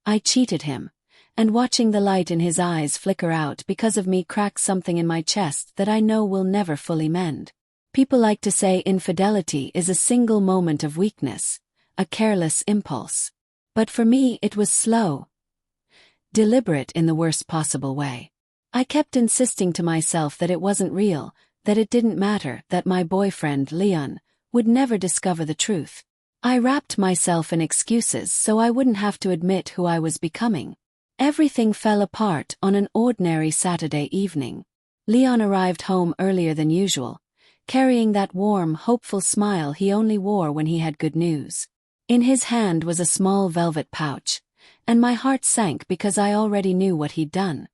I cheated him, and watching the light in his eyes flicker out because of me cracks something in my chest that I know will never fully mend. People like to say infidelity is a single moment of weakness, a careless impulse. But for me it was slow, deliberate in the worst possible way. I kept insisting to myself that it wasn't real, that it didn't matter, that my boyfriend, Leon, would never discover the truth. I wrapped myself in excuses so I wouldn't have to admit who I was becoming. Everything fell apart on an ordinary Saturday evening. Leon arrived home earlier than usual, carrying that warm, hopeful smile he only wore when he had good news. In his hand was a small velvet pouch, and my heart sank because I already knew what he'd done.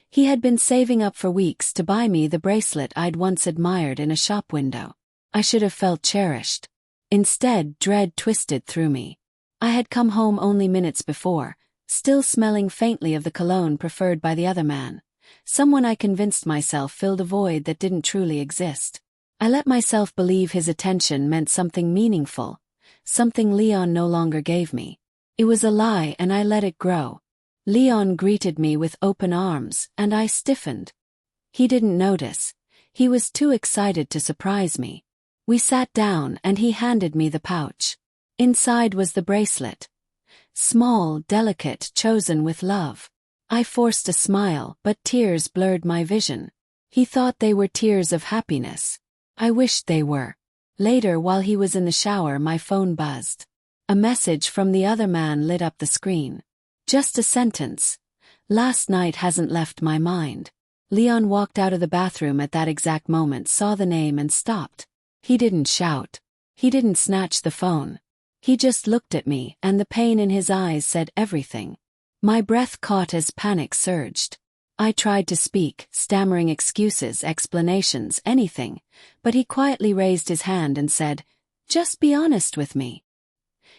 He had been saving up for weeks to buy me the bracelet I'd once admired in a shop window. I should have felt cherished. Instead, dread twisted through me. I had come home only minutes before, still smelling faintly of the cologne preferred by the other man, someone I convinced myself filled a void that didn't truly exist. I let myself believe his attention meant something meaningful, something Leon no longer gave me. It was a lie and I let it grow. Leon greeted me with open arms, and I stiffened. He didn't notice. He was too excited to surprise me. We sat down and he handed me the pouch. Inside was the bracelet. Small, delicate, chosen with love. I forced a smile, but tears blurred my vision. He thought they were tears of happiness. I wished they were. Later, while he was in the shower, my phone buzzed. A message from the other man lit up the screen. Just a sentence. Last night hasn't left my mind. Leon walked out of the bathroom at that exact moment, saw the name and stopped. He didn't shout. He didn't snatch the phone. He just looked at me, and the pain in his eyes said everything. My breath caught as panic surged. I tried to speak, stammering excuses, explanations, anything, but he quietly raised his hand and said, "Just be honest with me."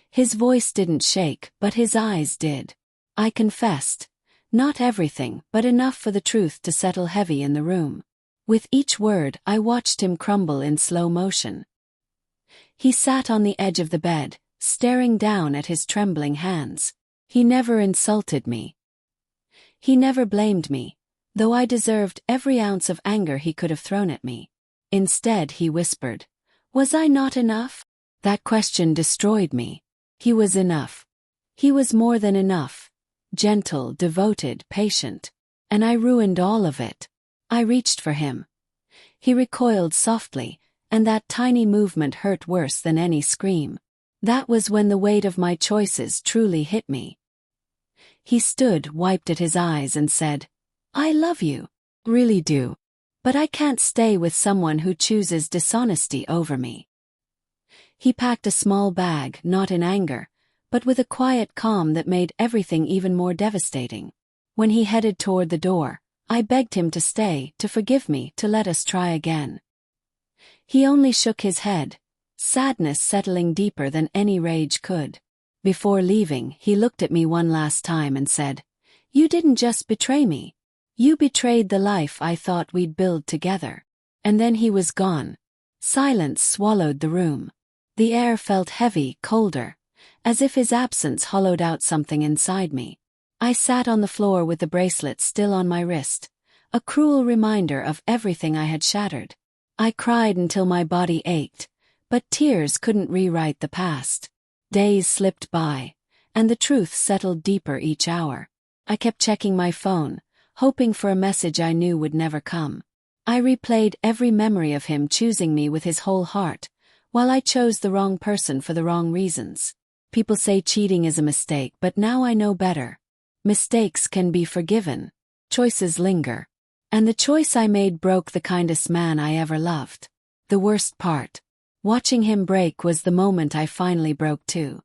His voice didn't shake, but his eyes did. I confessed. Not everything, but enough for the truth to settle heavy in the room. With each word, I watched him crumble in slow motion. He sat on the edge of the bed, staring down at his trembling hands. He never insulted me. He never blamed me, though I deserved every ounce of anger he could have thrown at me. Instead, he whispered, "Was I not enough?" That question destroyed me. He was enough. He was more than enough. Gentle, devoted, patient. And I ruined all of it. I reached for him. He recoiled softly, and that tiny movement hurt worse than any scream. That was when the weight of my choices truly hit me. He stood, wiped at his eyes and said, "I love you. Really do. But I can't stay with someone who chooses dishonesty over me." He packed a small bag, not in anger, but with a quiet calm that made everything even more devastating. When he headed toward the door, I begged him to stay, to forgive me, to let us try again. He only shook his head, sadness settling deeper than any rage could. Before leaving, he looked at me one last time and said, "You didn't just betray me. You betrayed the life I thought we'd build together." And then he was gone. Silence swallowed the room. The air felt heavy, colder, as if his absence hollowed out something inside me. I sat on the floor with the bracelet still on my wrist, a cruel reminder of everything I had shattered. I cried until my body ached, but tears couldn't rewrite the past. Days slipped by, and the truth settled deeper each hour. I kept checking my phone, hoping for a message I knew would never come. I replayed every memory of him choosing me with his whole heart, while I chose the wrong person for the wrong reasons. People say cheating is a mistake, but now I know better. Mistakes can be forgiven. Choices linger. And the choice I made broke the kindest man I ever loved. The worst part. Watching him break was the moment I finally broke too.